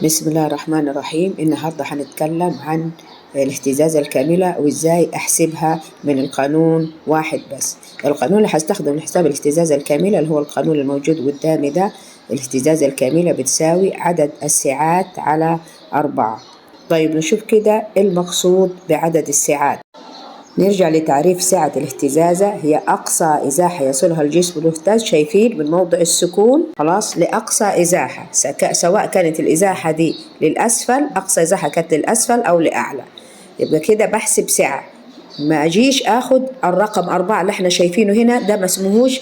بسم الله الرحمن الرحيم. النهاردة هنتكلم عن الاهتزازة الكاملة وإزاي أحسبها من القانون واحد بس. القانون اللي هستخدم لحساب الاهتزازة الكاملة اللي هو القانون الموجود قدامي ده. الاهتزازة الكاملة بتساوي عدد الساعات على 4. طيب نشوف كده المقصود بعدد الساعات. نرجع لتعريف سعة الاهتزازة، هي أقصى إزاحة يصلها الجسم المهتز، شايفين من موضع السكون خلاص لأقصى إزاحة، سواء كانت الإزاحة دي للأسفل، أقصى إزاحة كانت للأسفل أو لأعلى. يبقى كده بحسب سعة، ما أجيش أخد الرقم 4 اللي احنا شايفينه هنا ده، ما اسمهوش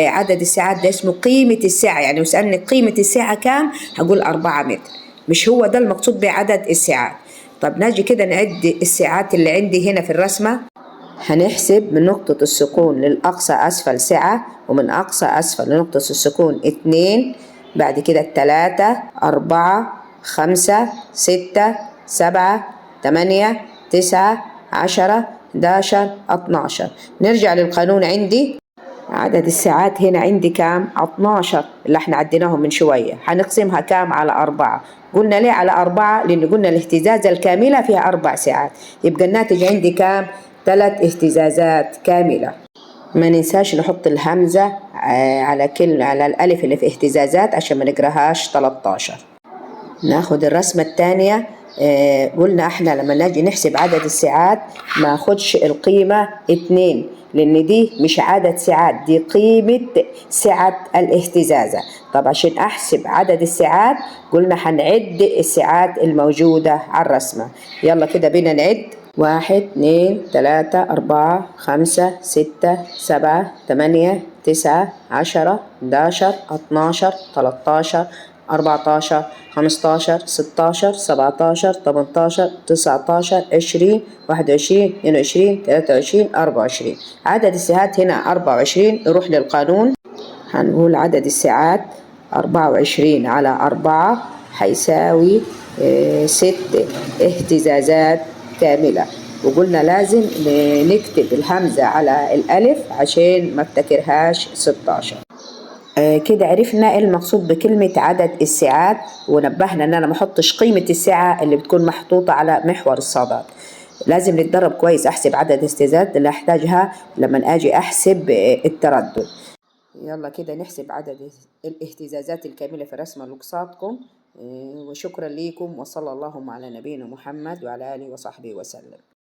عدد الساعات، ده اسمه قيمة الساعة. يعني وسألني قيمة الساعة كام هقول 4 متر، مش هو ده المقصود بعدد الساعات. طب نجي كده نعد الساعات اللي عندي هنا في الرسمة. هنحسب من نقطة السكون للأقصى أسفل سعة، ومن أقصى أسفل لنقطة السكون 2، بعد كده 3 4 5 6 7 8 9 10 11 12. نرجع للقانون. عندي عدد الساعات هنا عندي كام؟ 12 اللي احنا عديناهم من شوية. هنقسمها كام؟ على 4. قلنا ليه على 4؟ لأن قلنا الاهتزازة الكاملة فيها 4 ساعات، يبقى الناتج عندي كام؟ 3 اهتزازات كاملة. ما ننساش نحط الهمزة على على الألف اللي في اهتزازات عشان ما نقراهاش 13. ناخد الرسمة الثانية. قلنا احنا لما نجي نحسب عدد الساعات ما ناخدش القيمة 2، لأن دي مش عدد ساعات، دي قيمة سعة الاهتزازة. طب عشان أحسب عدد الساعات قلنا هنعد الساعات الموجودة على الرسمة. يلا كده بينا نعد: 1 2 3 4 5 6 7 8 9 10 11 12 13 14 15 16 17 18 19 20 21 22 23 24. عدد الساعات هنا 24. نروح للقانون، هنقول عدد الساعات 24 على 4 هيساوي 6 اهتزازات كاملة. وقلنا لازم نكتب الهمزة على الألف عشان ما افتكرهاش 16. كده عرفنا المقصود بكلمة عدد الساعات، ونبهنا ان انا ما احطش قيمة الساعة اللي بتكون محطوطة على محور الصادات. لازم نتدرب كويس احسب عدد الاهتزازات اللي احتاجها لما اجي احسب التردد. يلا كده نحسب عدد الاهتزازات الكاملة في الرسمة اللي قصادكم. وشكرا لكم، وصلى الله على نبينا محمد وعلى آله وصحبه وسلم.